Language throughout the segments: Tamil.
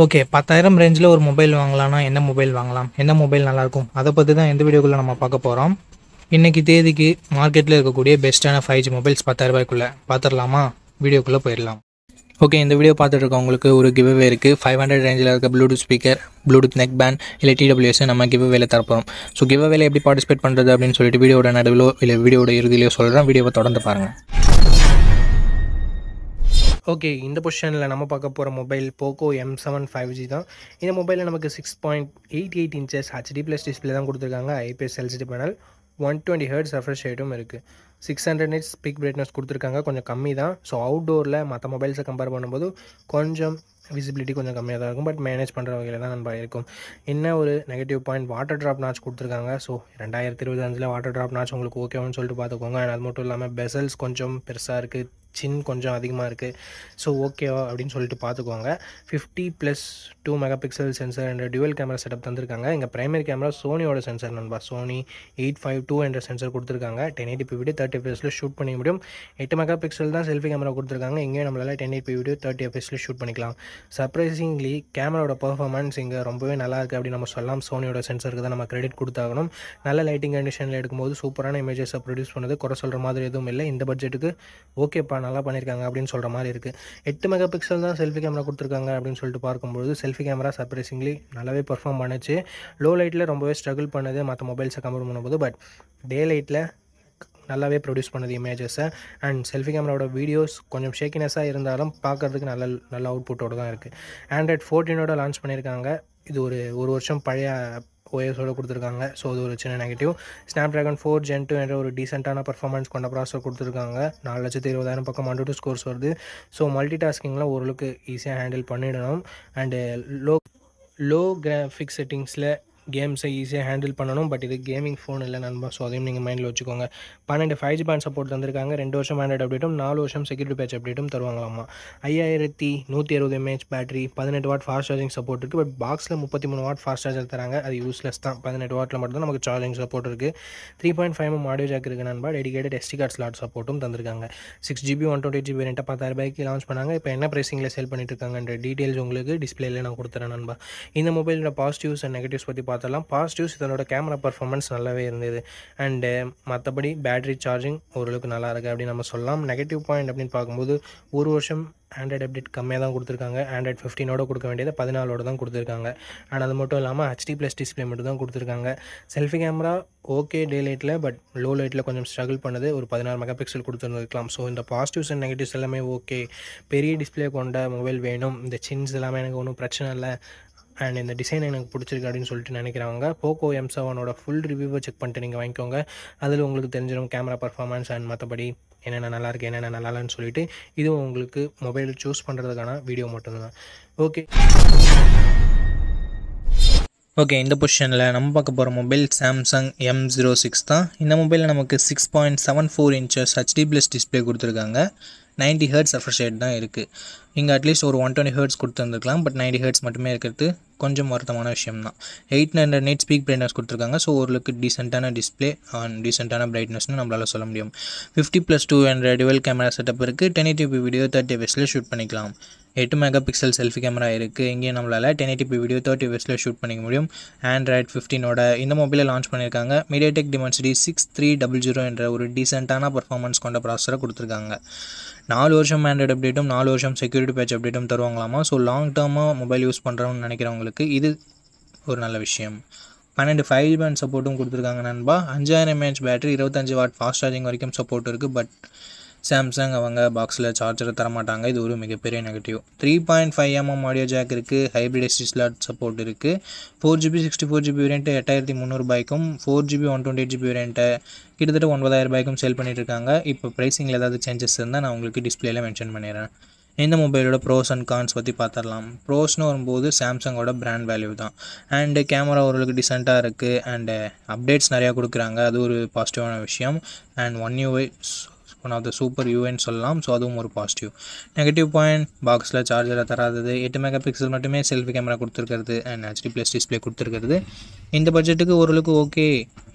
ஓகே 10,000 ரேஞ்சில் ஒரு மொபைல் வாங்கலாம்னா என்ன மொபைல் வாங்கலாம், என்ன மொபைல் நல்லாயிருக்கும், அதை பற்றி தான் இந்த வீடியோக்குள்ளே நம்ம பார்க்க போகிறோம். இன்றைக்கி தேதிக்கு மார்க்கெட்டில் இருக்கக்கூடிய பெஸ்ட்டான 5G மொபைல்ஸ் 10,000 ரூபாய்க்குள்ளே பார்த்துடலாமா? வீடியோக்குள்ளே போயிடலாம். ஓகே, இந்த வீடியோ பார்த்துட்டு இருக்கவங்களுக்கு ஒரு கிவ்அவே இருக்குது. 500 ரேஞ்சில் இருக்க Bluetooth speaker, Bluetooth neck band இல்லை TWS நம்ம கிவ்அவேல தரப்போகிறோம். ஸோ கிவ்அவேல எப்படி பார்ட்டிசிபேட் பண்ணுறது அப்படின்னு சொல்லிட்டு வீடியோட நடுவிலோ இல்லை வீடியோட இறுதியிலையோ சொல்கிறேன். வீடியோவை தொடர்ந்து பாருங்கள். ஓகே, இந்த பொசிஷனில் நம்ம பார்க்க போகிற மொபைல் போக்கோ M7 5G தான். இந்த மொபைலில் நமக்கு 6.88 இன்ச்சஸ் HD+ டிஸ்பிளே தான் கொடுத்துருக்காங்க. IPS LCD panel, 120 Hz refresh ரேட்டும் இருக்குது. 600 nits பீக் பிரைட்னஸ் கொடுத்துருக்காங்க. கொஞ்சம் கம்மி தான். ஸோ அவுட்டோரில் மற்ற மொபைல்ஸை கம்பேர் பண்ணும்போது கொஞ்சம் விசிபிலிட்டி கொஞ்சம் கம்மியாக தான் இருக்கும். பட் மேனேஜ் பண்ணுற வகையில் தான் நம்ம இருக்கும். என்ன ஒரு negative point, water drop notch கொடுத்துருக்காங்க. ஸோ 2025 வாட்டர் ட்ராப் நாச் உங்களுக்கு ஓகேவான்னு சொல்லிட்டு பார்த்துக்கோங்க. அது மட்டும் இல்லாமல் பெசல்ஸ் கொஞ்சம் பெருசாக இருக்குது, சின் கொஞ்சம் அதிகமாக இருக்குது. ஸோ ஓகேவா அப்படின்னு சொல்லிட்டு பார்த்துக்கோங்க. 50+2 மெகாபிக்சல் சென்சர் என்ற டியூவல் கேமரா செட்டப் தந்திருக்காங்க. எங்கள் பிரைமரி கேமரா சோனியோட சென்சர் நண்பா, சோனி 852 என்ற சென்சர் கொடுத்துருக்காங்க. 1080p வீடியோ 30 fps ஷூட் பண்ணிக்க முடியும். 8 மெகாபிக்சல் தான் செல்ஃபி கேமரா கொடுத்துருக்காங்க. இங்கேயும் நம்மளால் 1080p வீடியோ 30 fps ஷூட் பண்ணிக்கலாம். சர்ப்ரைசிங்லி கேமராவோட பர்ஃபார்மன்ஸ் இங்கே ரொம்பவே நல்லா இருக்குது அப்படின்னு நம்ம சொல்லலாம். சோனியோட சென்சருக்கு தான் நம்ம கிரெடிட் கொடுத்தாகணும். நல்ல லைட்டிங் கண்டிஷனில் எடுக்கும்போது சூப்பரான இமேஜஸை ப்ரொடியூஸ் பண்ணுது. குறை சொல்கிற மாதிரி எதுவும் இல்லை. இந்த பட்ஜெட்டுக்கு ஓகேப்பா நல்லா பண்ணியிருக்காங்க அப்படின்னு சொல்கிற மாதிரி இருக்குது. 8 மெகாபிக்சல் தான் செல்ஃபி கேமரா கொடுத்துருக்காங்க அப்படின்னு சொல்லிட்டு பார்க்கும்போது செல்ஃபி கேமரா சர்ப்ரைசிங்லி நல்லாவே பர்ஃபார்ம் பண்ணுச்சு. லோ லைட்டில் ரொம்பவே ஸ்ட்ரகிள் பண்ணுது மற்ற மொபைல்ஸை கம்பேர் பண்ணும்போது. பட் டே லைட்டில் நல்லாவே ப்ரொடியூஸ் பண்ணுது இமேஜஸை. அண்ட் செல்ஃபி கேமராவோட வீடியோஸ் கொஞ்சம் ஷேக்கினஸாக இருந்தாலும் பார்க்குறதுக்கு நல்ல அவுட்புட்டோடு தான் இருக்குது. Android 14 லான்ச் பண்ணியிருக்காங்க. இது ஒரு வருஷம் பழைய OSோடு கொடுத்துருக்காங்க. ஸோ அது ஒரு சின்ன நெகட்டிவ். Snapdragon 4 Gen 2 என்ற ஒரு டீசெண்டான பர்ஃபார்மன்ஸ் கொண்ட ப்ராசஸர் கொடுத்துருக்காங்க. 4,20,000 பக்கம் AnTuTu ஸ்கோர்ஸ் வருது. ஸோ மல்டி டாஸ்கிங்கில் ஓரளவுக்கு ஈஸியாக ஹேண்டில் பண்ணிடணும். அண்டு லோ கிராஃபிக்ஸ் செட்டிங்ஸில் கேம்ஸை ஈஸியாக ஹேண்டில் பண்ணணும். பட் இது கேமிங் ஃபோன் இல்லை நண்பா. ஸோ அதையும் நீங்கள் மைண்டில் வச்சுக்கோங்க. 12 5G பேண்ட் சப்போர்ட் தந்திருக்காங்க. 2 வருஷம் ஆண்ட்ராய்டு அப்டேட்டும் 4 வருஷம் செக்யூரிட்டி பேட்ச் அப்டேட்டும் தருவாங்களாமா. 5160 mAh battery, 18 watt fast charging support இருக்குது. பட் பாக்ஸில் 33 வாட் ஃபாஸ்ட் சார்ஜர் தராங்க. அது யூஸ்லெஸ் தான். 18 வாட்டில் மட்டும் தான் நமக்கு சார்ஜிங் சப்போர்ட் இருக்குது. 3.5mm ஆடியோ ஜாக் இருக்குது நண்பா. டெடிகேட்டட் SD கார்டு ஸ்லாட் சப்போர்ட்டும் தந்திருக்காங்க. 6GB 128GB வேரியண்ட்டை 10,000 ரூபாய்க்கு லான்ச் பண்ணாங்க. இப்போ என்ன ப்ரைஸிங்கில் சேல் பண்ணிட்டு இருக்காங்கன்ற டீட்டெயில்ஸ் உங்களுக்கு டிஸ்பிளேல நான் கொடுத்துறேன் நண்பா. இந்த மொபைலோட பாசிட்டிவ்ஸ் அண்ட் நெகட்டிவ்ஸ் பற்றி பார்த்தலாம். பாசிட்டிவ்ஸ், இதனோட கேமரா பர்ஃபார்மன்ஸ் நல்லாவே இருந்தது. அண்டு மற்றபடி பேட்டரி சார்ஜிங் ஓரளவுக்கு நல்லா இருக்குது அப்படின்னு நம்ம சொல்லலாம். நெகட்டிவ் பாயிண்ட் அப்படின்னு பார்க்கும்போது ஒரு வருஷம் ஆண்ட்ராய்டு அப்டேட் கம்மியாக தான் கொடுத்துருக்காங்க. Android 15 கொடுக்க வேண்டியது 14 தான் கொடுத்துருக்காங்க. அண்ட் அது மட்டும் இல்லாமல் HD+ டிஸ்பிளே மட்டும் தான் கொடுத்துருக்காங்க. செல்ஃபி கேமரா ஓகே டே லைட்டில், பட் லோ லைட்டில் கொஞ்சம் ஸ்ட்ரகிள் பண்ணுது. ஒரு 16 மெகாபிக்சல் கொடுத்துருந்துருக்கலாம். ஸோ இந்த பாசிட்டிவ்ஸ் அண்ட் நெகட்டிவ்ஸ் எல்லாமே ஓகே. பெரிய டிஸ்பிளே கொண்ட மொபைல் வேணும், இந்த சின்ஸ் எல்லாமே எனக்கு ஒன்றும் பிரச்சனை இல்லை, அண்ட் இந்த டிசைன் எனக்கு பிடிச்சிருக்கு அப்படின்னு சொல்லிட்டு நினைக்கிறவங்க போக்கோ M7 ஃபுல் ரிவ்யூவை செக் பண்ணிட்டு நீங்கள் வாங்கிக்கோங்க. அதில் உங்களுக்கு தெரிஞ்சிடும் கேமரா பர்ஃபார்மன்ஸ் அண்ட் மற்றபடி என்னென்ன நல்லாயிருக்கு என்னென்ன நல்லாலன்னு சொல்லிட்டு. இதுவும் உங்களுக்கு மொபைல் சூஸ் பண்ணுறதுக்கான வீடியோ மட்டும்தான். ஓகே, இந்த பொசிஷனில் நம்ம பார்க்க போகிற மொபைல் சாம்சங் M06 தான். இந்த மொபைலில் நமக்கு 6.74 inches HD+ டிஸ்பிளே கொடுத்துருக்காங்க. 90 Hz ரெஃப்ரெஷ் ரேட் தான் இருக்குது. இங்கே அட்லீஸ்ட் ஒரு 120 Hz கொடுத்துருந்துருக்கலாம். பட் 90 Hz மட்டுமே இருக்கிறது கொஞ்சம் வருத்தமான விஷயம் தான். 800 nits பீக் பிரைட்னஸ் கொடுத்துருக்காங்க. ஸோ ஓரளவுக்கு டீசெண்டான டிஸ்பிளே அண்ட் டீசெண்டான பிரைட்னஸ்னு நம்மளால் சொல்ல முடியும். 50+2 என்ற டியூவல் கேமரா செட்டப் இருக்குது. 1080p வீடியோ 30 fps ஷூட் பண்ணிக்கலாம். 8 மெகாபிக்சல் செல்ஃபி கேமரா இருக்குது. இங்கேயும் நம்மளால் 1080p வீடியோ 30 fps ஷூட் பண்ணிக்க முடியும். Android 15 இந்த மொபைலை லான்ச் பண்ணியிருக்காங்க. MediaTek Dimensity 6300 என்ற ஒரு டீசெண்டான பர்ஃபார்மன்ஸ் கொண்ட ப்ராசஸரை கொடுத்துருக்காங்க. 4 வருஷம் ஆண்ட்ராய்டு அப்டேட்டும் 4 வருஷம் செக்யூரிட்டி பேட்ச் அப்டேட்டும் தருவாங்களாமா. ஸோ லாங் டேர்மாக மொபைல் யூஸ் பண்ணுறவங்க நினைக்கிறவங்களுக்கு இது ஒரு நல்ல விஷயம். 12 5G பேண்ட் சப்போர்ட்டும் கொடுத்துருக்காங்க நண்பா. 5000 mAh battery, 25 what fast charging வரைக்கும் சப்போர்ட் இருக்குது. பட் சாம்சங் அவங்க பாக்ஸில் சார்ஜரை தரமாட்டாங்க. இது ஒரு மிகப்பெரிய நெகட்டிவ். 3.5mm ஆடியோ ஜாக் இருக்குது. ஹைப்ரிட் SD ஸ்லாட் சப்போர்ட் இருக்குது. 4GB 64GB வேரியண்ட்டு 8,300 ரூபாய்க்கும் 4GB 128GB வேரியண்ட்டை கிட்டத்தட்ட 9,000 ரூபாய்க்கும் சேல் பண்ணிட்டு இருக்காங்க. இப்போ ப்ரைஸிங்கில் ஏதாவது சேஞ்சஸ் இருந்தால் நான் உங்களுக்கு டிஸ்பிளேல மென்ஷன் பண்ணிடுறேன். இந்த மொபைலோட ப்ரோஸ் அண்ட் கான்ஸ் பற்றி பார்த்துடலாம். ப்ரோஸ்னு வரும்போது சாம்சங்கோட பிராண்ட் வேல்யூ தான். அண்டு கேமரா ஓரளவுக்கு டிசென்ட்டாக இருக்குது. அண்டு அப்டேட்ஸ் நிறையா கொடுக்குறாங்க. அது ஒரு பாசிட்டிவான விஷயம். And One UI one of the super யூஎன்னு சொல்லலாம். ஸோ அதுவும் ஒரு பாசிட்டிவ். நெகட்டிவ் பாயிண்ட், பாக்ஸில் சார்ஜரை தராதது, 8 மெகாபிக்சல் மட்டுமே செல்ஃபி கேமரா கொடுத்துருக்கிறது அண்ட் HD+ டிஸ்பிளே கொடுத்துருக்கிறது. இந்த பட்ஜெட்டுக்கு ஓரளவுக்கு ஓகே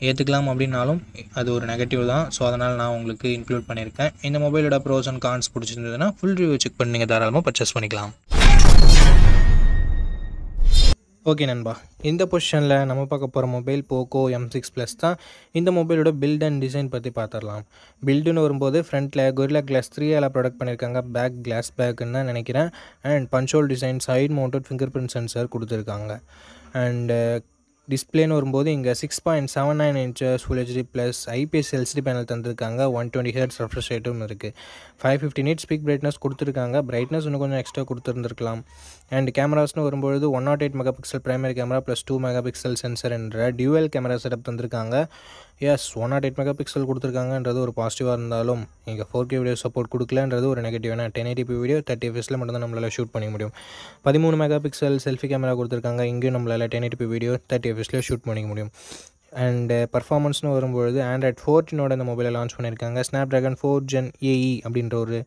ஏற்றுக்கலாம் அப்படின்னாலும் அது ஒரு நெகட்டிவ் தான். ஸோ அதனால் நான் உங்களுக்கு இன்க்ளூட் பண்ணியிருக்கேன். இந்த மொபைலோட ப்ரோஸ் அண்ட் கான்ஸ் பிடிச்சிருந்ததுன்னா ஃபுல் ரிவ்யூ செக் பண்ணி நீங்கள் தாராளமாக பர்ச்சேஸ் பண்ணிக்கலாம். ஓகே நண்பா, இந்த பொசிஷனில் நம்ம பார்க்க போகிற மொபைல் போக்கோ M6 Plus தான். இந்த மொபைலோட பில்ட் அண்ட் டிசைன் பற்றி பார்த்துடலாம். பில்டுன்னு வரும்போது ஃப்ரண்ட்டில் Gorilla Glass 3 ப்ரொடக்ட் பண்ணியிருக்காங்க. பேக் கிளாஸ் பேக்குன்னு தான் நினைக்கிறேன். And punch hole design, side mounted fingerprint sensor கொடுத்துருக்காங்க. அண்டு டிஸ்பிளேன்னு வரும்போது இங்கே 6.79 inches full HD plus IPS LCD panel தந்திருக்காங்க. 120 Hz ரெஃப்ரெஷ் ரேட்டும் இருக்குது. 550 nits பீக் பிரைட்னஸ் கொடுத்துருக்காங்க. பிரைட்னஸ் இன்னும் கொஞ்சம் எக்ஸ்ட்ரா கொடுத்துருந்துருக்கலாம். அண்ட் கேமராஸ்னு வரும்பொழுது 108 megapixel primary camera plus 2 megapixel sensor என்ற டியூவல் கேமரா செட்டப் தந்திருக்காங்க. எஸ், 108 மெகாபிக்சல் கொடுத்துருக்காங்கன்றது ஒரு பாசிட்டிவாக இருந்தாலும் இங்கே 4K வீடியோ சப்போர்ட் கொடுக்கலன்றது ஒரு நெகட்டிவ். ஏன்னா 1080p வீடியோ 30 fps மட்டும்தான் நம்மளால் ஷூட் பண்ண முடியும். 13 மெகாபிக்சல் செல்ஃபி கேமரா கொடுத்துருக்காங்க. இங்கேயும் நம்மளால் 1080p வீடியோ 30 fps ஷூட் பண்ணிக்க முடியும். அண்டு பர்ஃபார்மன்ஸ்னு வரும்பொழுது Android 14 இந்த மொபைலை லான்ச் பண்ணியிருக்காங்க. Snapdragon 4 Gen AE அப்படின்ற ஒரு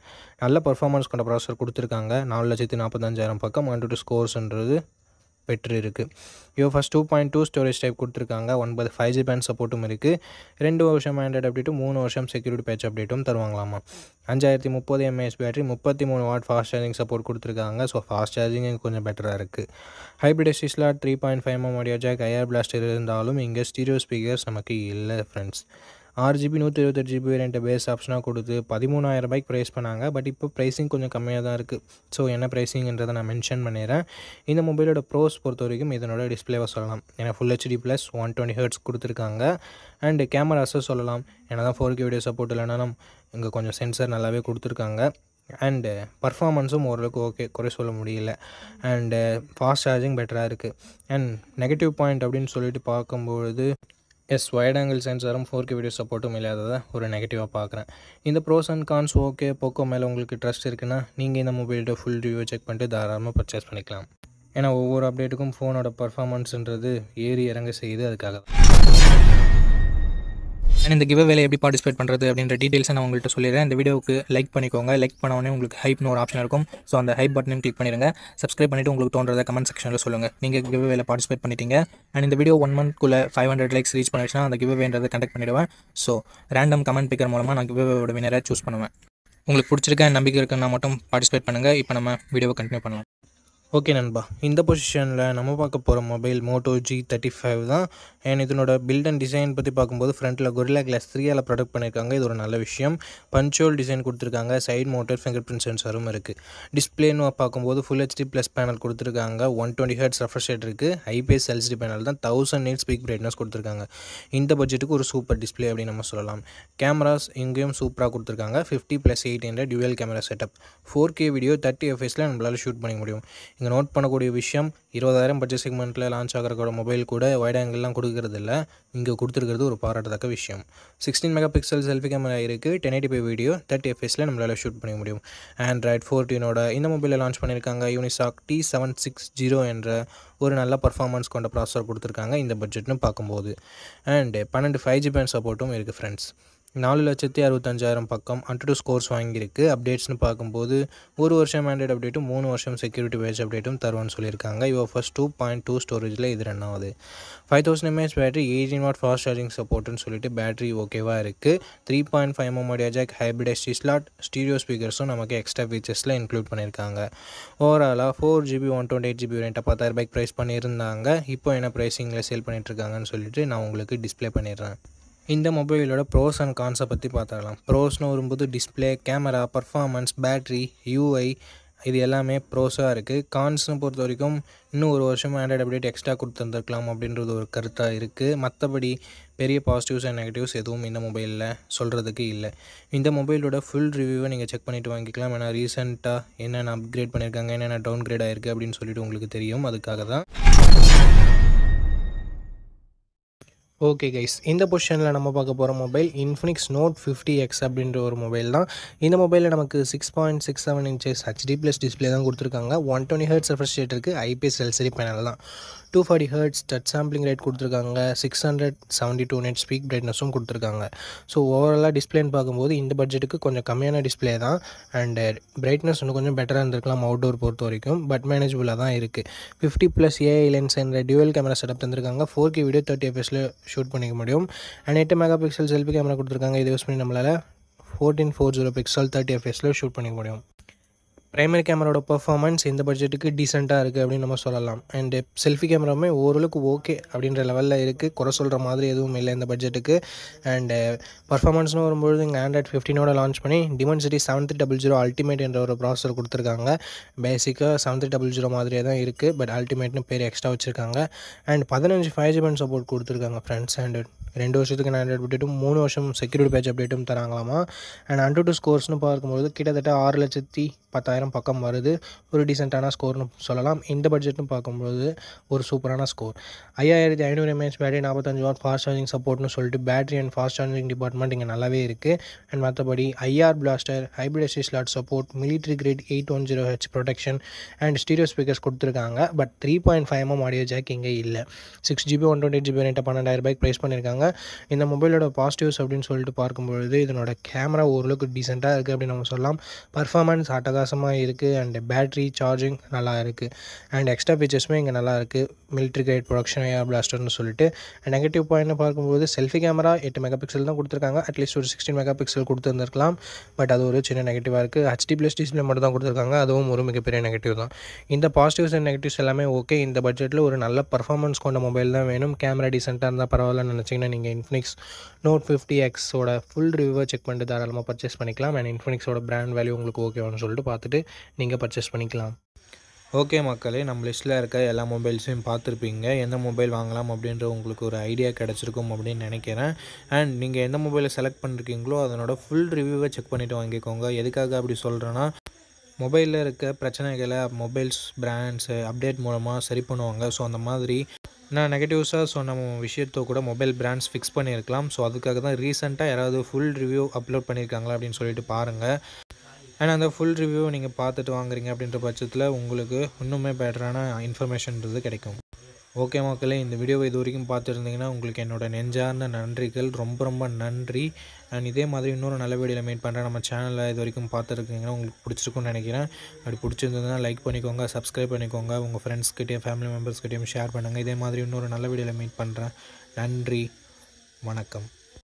நல்ல பர்ஃபார்மன்ஸ் கொண்ட ப்ராசஸர் கொடுத்துருக்காங்க. 4,45,000 பக்கம் Antutu ஸ்கோர்ஸ்ன்றது பெற்று இருக்குது. UFS 2.2 ஸ்டோரேஜ் டைப் கொடுத்துருக்காங்க. 9 5G பேண்ட் சப்போர்ட்டும் இருக்குது. 2 வருஷம் ஆண்ட்ராய்டு அப்டேட்டும் 3 வருஷம் செக்யூரிட்டி பேட்ச் அப்டேட்டும் தருவாங்களாமா. 5030 mAh battery, 33 watt fast charging support கொடுத்துருக்காங்க. ஸோ ஃபாஸ்ட் சார்ஜிங் கொஞ்சம் பெட்டராக இருக்குது. Hybrid SD slot 3.5mm audio jack, IR blaster இருந்தாலும் இங்கே ஸ்டீரியோ ஸ்பீக்கர்ஸ் நமக்கு இல்லை friends. 6GB 128GB variant base ஆப்ஷனாக கொடுத்து 13,000 ரூபாய்க்கு ப்ரைஸ் பண்ணாங்க. பட் இப்போ ப்ரைஸிங் கொஞ்சம் கம்மியாக தான் இருக்குது. ஸோ என்ன ப்ரைஸிங்கிறதை நான் மென்ஷன் பண்ணிடுறேன். இந்த மொபைலோட ப்ரோஸ் பொறுத்த வரைக்கும் இதனோட டிஸ்பிளேவை சொல்லலாம். ஏன்னா ஃபுல் ஹெச்டி ப்ளஸ் 120 Hz கொடுத்துருக்காங்க. அண்டு கேமராஸை சொல்லலாம். ஏன்னா தான் 4K வீடியோ சப்போர்ட் இல்லைனாலும் இங்கே கொஞ்சம் சென்சர் நல்லாவே கொடுத்துருக்காங்க. அண்டு பர்ஃபார்மன்ஸும் ஓரளவுக்கு ஓகே, குறை சொல்ல முடியல. அண்டு ஃபாஸ்ட் சார்ஜிங் பெட்டராக இருக்குது. அண்ட் நெகட்டிவ் பாயிண்ட் அப்படின்னு சொல்லிட்டு பார்க்கும்பொழுது எஸ், வைட் ஆங்கிள் சென்சாரும் 4K வீடியோ சப்போர்ட்டும் இல்லாததை ஒரு நெகட்டிவாக பார்க்குறேன். இந்த pros and cons okay. Poco மேலே உங்களுக்கு ட்ரஸ்ட் இருக்குன்னா நீங்கள் இந்த மொபைலோட ஃபுல் ரிவ்யூ செக் பண்ணிட்டு தாராளமாக பர்ச்சேஸ் பண்ணிக்கலாம். ஏன்னா ஒவ்வொரு அப்டேட்டுக்கும் ஃபோனோட பர்ஃபார்மன்ஸ்ன்றது ஏறி இறங்க செய்யுது. அதுக்காக அண்ட் இந்த கிவ் வேலை எப்படி பார்ட்டிசிபேட் பண்ணுறது அப்படின்ற டீட்டெயில்ஸை நான் உங்கள்கிட்ட சொல்லிடுறேன். இந்த வீடியோவுக்கு லைக் பண்ணிக்கோங்க. லைக் பண்ண உடனே உங்களுக்கு ஹைப்னு ஒரு ஆப்ஷன் இருக்கும். ஸோ அந்த ஹைப் பட்டனையும் கிளிக் பண்ணிடுங்க. சப்ஸ்கிரைப் பண்ணிவிட்டு உங்களுக்கு தோன்றதை கமெண்ட் செக்ஷனில் சொல்லுங்கள். நீங்கள் கிவ் வேலை பார்ட்டிசிபேட் பண்ணிட்டீங்க. அண்ட் இந்த வீடியோ 1 monthக்குள்ளே 500 லைக்ஸ் ரீச் பண்ணிடுச்சுன்னா அந்த கிவ் வேன்றது கண்டக்ட் பண்ணிவிடுவேன். ஸோ ரேண்டம் கமெண்ட் பிக்கர் மூலமாக நான் கிவ் வேவோட வினரை சூஸ் பண்ணுவேன். உங்களுக்கு பிடிச்சிருக்க நம்பிக்கை இருக்குன்னா மட்டும் பார்ட்டிசிபேட் பண்ணுங்கள். இப்போ நம்ம வீடியோவை கண்டினியூ பண்ணலாம். ஓகே நண்பா, இந்த பொசிஷனில் நம்ம பார்க்க போகிற மொபைல் Moto G35 தான். அண்ட் இதனோட பில்ட் அண்ட் டிசைன் பற்றி பார்க்கும்போது ஃப்ரண்ட்டில் Gorilla Glass 3 ப்ரொடக்ட் பண்ணியிருக்காங்க. இது ஒரு நல்ல விஷயம். பஞ்சோல் டிசைன் கொடுத்துருக்காங்க. சைட் மவுண்டட் ஃபிங்கர் பிரிண்ட் சென்சாரும் இருக்குது. டிஸ்பிளேன்னு பார்க்கும்போது ஃபுல் ஹெச்டி ப்ளஸ் பேனல் கொடுத்துருக்காங்க. 120 Hz ரெஃப்ரெஷ் ரேட் இருக்குது. ஐபிஎஸ் எல்சிடி பேனல் தான். 1000 nits பீக் பிரைட்னஸ் கொடுத்துருக்காங்க. இந்த பட்ஜெட்டுக்கு ஒரு சூப்பர் டிஸ்பிளே அப்படின்னு நம்ம சொல்லலாம். கேமராஸ் இங்கேயும் சூப்பராக கொடுத்துருக்காங்க. 50+8 என்ற dual camera setup. 4K video 30 fps நம்மளால் ஷூட் பண்ணிக்க முடியும். இங்கே நோட் பண்ணக்கூடிய விஷயம், 20,000 பட்ஜெட் செக்மெண்ட்டில் லான்ச் ஆகிற மொபைல் கூட வைட் ஆங்கிள்லாம் கொடுக்கறது இல்லை. இங்கே கொடுத்துருக்கிறது ஒரு பாராட்டத்தக்க விஷயம். 16 மெகாபிக்சல் செல்ஃபி கேமரா இருக்குது. 1080p வீடியோ 30 fps நம்மளால் ஷூட் பண்ண முடியும். Android 14 இந்த மொபைலில் லான்ச் பண்ணியிருக்காங்க. Unisoc T760 என்ற ஒரு நல்ல பர்ஃபார்மன்ஸ் கொண்ட ப்ராசஸர் கொடுத்துருக்காங்க இந்த பட்ஜெட்னு பார்க்கும்போது. அண்டு 12 5G பேண்ட் சப்போர்ட்டும் இருக்குது ஃப்ரெண்ட்ஸ். 4,65,000 பக்கம் Antutu ஸ்கோர்ஸ் வாங்கியிருக்கு. அப்டேட்ஸ்னு பார்க்கும்போது ஒரு வருஷம் ஆண்ட்ராய்டு அப்டேட்டும் 3 வருஷம் செக்யூரிட்டி பேட்ச் அப்டேட்டும் தருவான்னு சொல்லியிருக்காங்க. UFS 2.2 ஸ்டோரேஜில் இது 2வது. 5000 mAh battery, 18 watt fast charging சப்போர்ட்டுன்னு சொல்லிட்டு பேட்டரி ஓகேவாக இருக்குது. 3.5mm audio jack, hybrid SD slot, stereo ஸ்பீக்கர்ஸும் நமக்கு எக்ஸ்ட்ரா ஃபீச்சர்ஸில் இன்க்ளூட் பண்ணியிருக்காங்க. ஓவராலாக 4GB 128GB வேரியண்ட்டை 10,000 ரூபாய்க்கு ப்ரைஸ் பண்ணியிருந்தாங்க. இப்போ என்ன ப்ரைஸிங்கில் சேல் பண்ணிகிட்ருக்காங்கன்னு சொல்லிட்டு நான் உங்களுக்கு டிஸ்பிளே பண்ணிடுறேன். இந்த மொபைலோட ப்ரோஸ் அண்ட் கான்ஸை பற்றி பார்த்துக்கலாம். ப்ரோஸ்னு வரும்போது display, camera, performance, battery, UI இது எல்லாமே ப்ரோஸாக இருக்குது. கான்ஸ்னு பொறுத்த வரைக்கும் இன்னும் ஒரு வருஷம் ஆண்ட்ராய்டு அப்டேட் எக்ஸ்ட்ரா கொடுத்துருந்துருக்கலாம் அப்படின்றது ஒரு கருத்தாக இருக்குது. மற்றபடி பெரிய பாசிட்டிவ்ஸ் அண்ட் நெகட்டிவ்ஸ் எதுவும் இந்த மொபைலில் சொல்கிறதுக்கு இல்லை. இந்த மொபைலோட ஃபுல் ரிவ்யூவை நீங்கள் செக் பண்ணிவிட்டு வாங்கிக்கலாம். ஏன்னா ரீசெண்டாக என்னென்ன அப்கிரேட் பண்ணியிருக்காங்க, என்னென்ன டவுன் கிரேட் ஆகிருக்கு அப்படின்னு சொல்லிட்டு உங்களுக்கு தெரியும். அதுக்காக தான். ஓகே கைஸ், இந்த பொசிஷனில் நம்ம பார்க்க போகிற மொபைல் Infinix Note 50X அப்படின்ற ஒரு மொபைல் தான். இந்த மொபைலில் நமக்கு 6.67 inches HD+ டிஸ்பிளே தான் கொடுத்துருக்காங்க. 120 Hz ரெஃப்ரெஷ் ரேட் இருக்குது. ஐபிஎஸ் எல்சிடி பேனல் தான். 240 Hz டச் சாம்பிளிங் ரேட் கொடுத்துருக்காங்க. 672 nits பீக் பிரைட்னஸும் கொடுத்துருக்காங்க. ஸோ ஓவராலாக டிஸ்பிளேன்னு பார்க்கும்போது இந்த பட்ஜெட்டுக்கு கொஞ்சம் கம்மியான டிஸ்பிளே தான். அண்டு பிரைட்னஸ் இன்னும் கொஞ்சம் பெட்டராக இருந்திருக்கலாம் அவுட்டோர் பொறுத்த வரைக்கும். பட் மேனேஜபிளாக தான் இருக்குது. 50+ AI லென்ஸ் என்ற டியூவல் கேமரா செட்டப் தந்திருக்காங்க. 4K வீடியோ 30 fps ஷூட் பண்ணிக்க முடியும். அண்ட் 8 மெகாபிக்சல் செல்ஃபி கேமரா கொடுத்துருக்காங்க. இது யூஸ் பண்ணி நம்மளால் 1440 pixel 30 fps ஷூட் பண்ணிக்க முடியும். பிரைமரி கேமராவோட பெர்ஃபார்மன்ஸ் இந்த பட்ஜெட்டுக்கு டீசெண்டாக இருக்குது அப்படின்னு நம்ம சொல்லலாம். அண்டு செல்ஃபி கேமராவுமே ஓரளவுக்கு ஓகே அப்படின்ற லெவலில் இருக்குது. குறை சொல்கிற மாதிரி எதுவும் இல்லை இந்த பட்ஜெட்டுக்கு. அண்டு பர்ஃபார்மன்ஸ்னு வரும்பொழுது இங்கே Android 15 லான்ச் பண்ணி Dimensity 7300 அல்டிமேட் என்ற ஒரு ப்ராசஸர் கொடுத்துருக்காங்க. பேசிக்காக 7300 மாதிரியே தான் இருக்குது, பட் அல்டிமேட்னு பேர் எக்ஸ்ட்ரா வச்சுருக்காங்க. அண்ட் 15 5G பேண்ட் சப்போர்ட் கொடுத்துருக்காங்க ஃப்ரெண்ட்ஸ். அண்ட் 2 வருஷத்துக்கு Android அப்டேட்டும் 3 வருஷம் செக்யூரிட்டி பேட்ச் அப்டேட்டும் தராங்களாமா. அண்ட் Antutu ஸ்கோர்ஸ்னு பார்க்கும்போது கிட்டத்தட்ட 6,10,000 பக்கம் வருது. ஒரு டீசெண்டான ஸ்கோர்னு சொல்லலாம். இந்த பட்ஜெட்னு பார்க்கும்போது ஒரு சூப்பரான score. 5500 mAh battery, 45 watt fast charging சப்போர்ட்னு சொல்லிட்டு battery and fast charging department இங்கே நல்லாவே இருக்குது. அண்ட் மற்றபடி IR blaster, hybrid SD slot support, military grade 810Hz protection and stereo speakers கொடுத்துருக்காங்க. பட் 3.5mm ஆடியோ ஜாக் இங்கே இல்லை. 6GB 128GB ரேட்டை 12,000 ப்ரைஸ் பண்ணியிருக்காங்க. இந்த மொபைலோட பாசிட்டிவ்ஸ் அப்படின்னு சொல்லிட்டு பார்க்கும்பொழுது இதனோட கேமரா ஓரளவுக்கு டீசெண்டாக இருக்குது அப்படின்னு நம்ம சொல்லலாம். பர்ஃபார்மன்ஸ் அட்டகாசமாக இருக்குது. அண்ட் பேட்ரி சார்ஜிங் நல்லா இருக்குது. அண்ட் எக்ஸ்ட்ரா ஃபீச்சர்ஸுமே இங்கே நல்லா இருக்குது. மிலிட்ரி கிரேட் ப்ரொடக்ஷன், IR பிளாஸ்டர்னு சொல்லிட்டு. நெகட்டிவ் பாயிண்ட்னு பார்க்கும்போது செல்ஃபி கேமரா 8 மெகா பிக்சல் தான் கொடுத்துருக்காங்க. அட்லீஸ்ட் ஒரு 16 மெகா பிக்சல் கொடுத்துருந்துருக்கலாம். பட் அது ஒரு சின்ன நெகட்டிவாக இருக்குது. HD+ டிஸ்பிளே மட்டும் தான் கொடுத்துருக்காங்க. அதுவும் ஒரு மிகப்பெரிய நெகட்டிவ் தான். இந்த பாசிட்டிவ்ஸ் அண்ட் நெகட்டிவ்ஸ் எல்லாமே ஓகே. இந்த பட்ஜெட்டில் ஒரு நல்ல பர்ஃபார்மன்ஸ் கொண்ட மொபைல் தான் வேணும். கேமரா டீசெண்டாக இருந்தால் பரவாயில்லன்னு நினச்சிங்கன்னா நீங்கள் Infinix Note 50Xோட ஃபுல் ரிவ்யூவை செக் பண்ணிட்டு தாராளமாக பர்ச்சேஸ் பண்ணிக்கலாம். அண்ட் Infinixோட பிராண்ட் வேல்யூ உங்களுக்கு ஓகேவானு சொல்லிட்டு பார்த்துட்டு நீங்கள் பர்ச்சேஸ் பண்ணிக்கலாம். ஓகே மக்களே, நம்ம லிஸ்ட்டில் இருக்க எல்லா மொபைல்ஸையும் பார்த்துருப்பீங்க. எந்த மொபைல் வாங்கலாம் அப்படின்ற உங்களுக்கு ஒரு ஐடியா கிடச்சிருக்கும் அப்படின்னு நினைக்கிறேன். அண்ட் நீங்கள் எந்த மொபைலை செலக்ட் பண்ணிருக்கீங்களோ அதனோட ஃபுல் ரிவ்யூவை செக் பண்ணிவிட்டு வாங்கிக்கோங்க. எதுக்காக அப்படி சொல்கிறேன்னா, மொபைலில் இருக்க பிரச்சனைகளை மொபைல்ஸ் பிராண்ட்ஸு அப்டேட் மூலமாக சரி பண்ணுவாங்க. ஸோ அந்த மாதிரி நான் நெகட்டிவ்ஸாக சொன்ன விஷயத்தை கூட மொபைல் பிராண்ட்ஸ் ஃபிக்ஸ் பண்ணியிருக்கலாம். ஸோ அதுக்காக தான் ரீசெண்டாக யாராவது ஃபுல் ரிவ்யூ அப்லோட் பண்ணியிருக்காங்களா அப்படின்னு சொல்லிட்டு பாருங்கள். அண்ட் அந்த ஃபுல் ரிவ்யூ நீங்கள் பார்த்துட்டு வாங்குறீங்க அப்படின்ற பட்சத்தில் உங்களுக்கு இன்னுமே பெட்டரான இன்ஃபர்மேஷன்றது கிடைக்கும். ஓகே மக்களே, இந்த வீடியோவை இது வரைக்கும் பார்த்துருந்தீங்கன்னா உங்களுக்கு என்னோட நெஞ்சார்ந்த நன்றிகள். ரொம்ப ரொம்ப நன்றி. அண்ட் இதே மாதிரி இன்னொரு நல்ல வீடியோவில் மீட் பண்ணுறேன். நம்ம சேனலில் இது வரைக்கும் பார்த்துருக்கீங்கன்னா உங்களுக்கு பிடிச்சிருக்குன்னு நினைக்கிறேன். அப்படி பிடிச்சிருந்ததுன்னா லைக் பண்ணிக்கோங்க, சப்ஸ்கிரைப் பண்ணிக்கோங்க, உங்கள் ஃப்ரெண்ட்ஸ்கிட்டையும் ஃபேமிலி மெம்பர்ஸ்கிட்டையும் ஷேர் பண்ணுங்கள். இதே மாதிரி இன்னொரு நல்ல வீடியோவில் மீட் பண்ணுறேன். நன்றி, வணக்கம்.